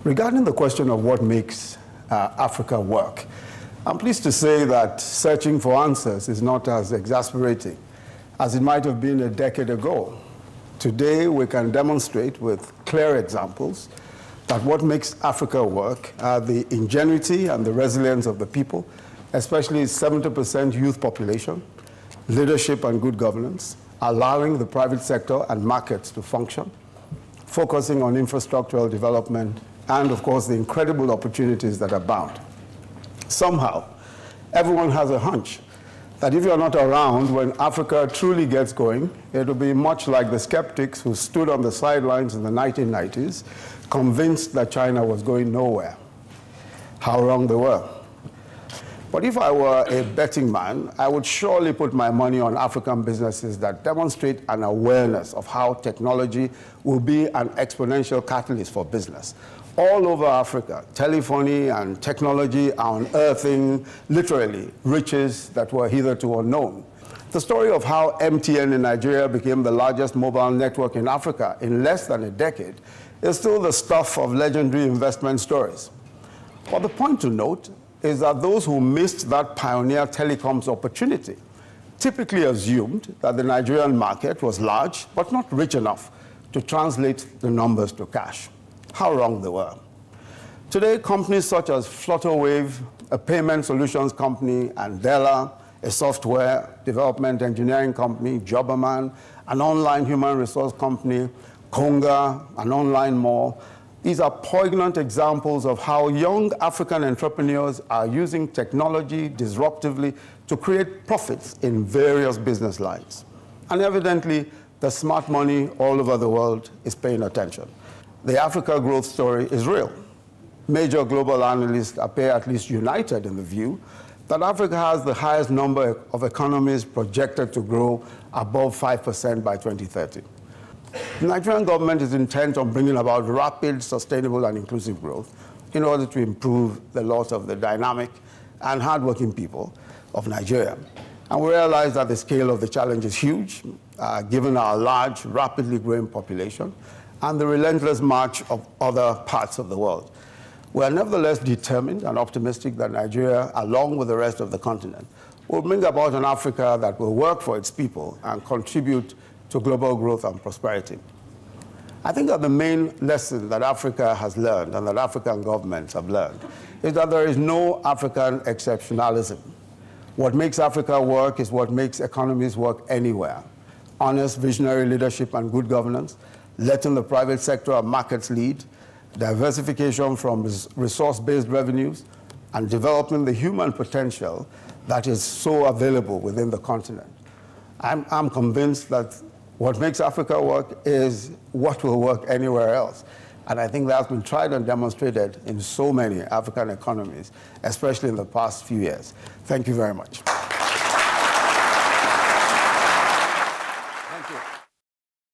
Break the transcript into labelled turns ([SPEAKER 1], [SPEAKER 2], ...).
[SPEAKER 1] Regarding the question of what makes Africa work, I'm pleased to say that searching for answers is not as exasperating as it might have been a decade ago. Today, we can demonstrate with clear examples that what makes Africa work are the ingenuity and the resilience of the people, especially its 70% youth population, leadership and good governance, allowing the private sector and markets to function, focusing on infrastructural development, and of course, the incredible opportunities that abound. Somehow, everyone has a hunch that if you're not around when Africa truly gets going, it'll be much like the skeptics who stood on the sidelines in the 1990s, convinced that China was going nowhere. How wrong they were. But if I were a betting man, I would surely put my money on African businesses that demonstrate an awareness of how technology will be an exponential catalyst for business. All over Africa, telephony and technology are unearthing, literally, riches that were hitherto unknown. The story of how MTN in Nigeria became the largest mobile network in Africa in less than a decade is still the stuff of legendary investment stories. But the point to note is that those who missed that pioneer telecoms opportunity typically assumed that the Nigerian market was large but not rich enough to translate the numbers to cash. How wrong they were. Today, companies such as Flutterwave, a payment solutions company, Andela, a software development engineering company, Jobberman, an online human resource company, Konga, an online mall, these are poignant examples of how young African entrepreneurs are using technology disruptively to create profits in various business lines. And evidently, the smart money all over the world is paying attention. The Africa growth story is real. Major global analysts appear at least united in the view that Africa has the highest number of economies projected to grow above 5% by 2030. The Nigerian government is intent on bringing about rapid, sustainable, and inclusive growth in order to improve the lot of the dynamic and hardworking people of Nigeria. And we realize that the scale of the challenge is huge, given our large, rapidly growing population and the relentless march of other parts of the world. We are nevertheless determined and optimistic that Nigeria, along with the rest of the continent, will bring about an Africa that will work for its people and contribute to global growth and prosperity. I think that the main lesson that Africa has learned and that African governments have learned is that there is no African exceptionalism. What makes Africa work is what makes economies work anywhere. Honest, visionary leadership and good governance, letting the private sector and markets lead, diversification from resource-based revenues, and developing the human potential that is so available within the continent. I'm convinced that what makes Africa work is what will work anywhere else. And I think that's been tried and demonstrated in so many African economies, especially in the past few years. Thank you very much.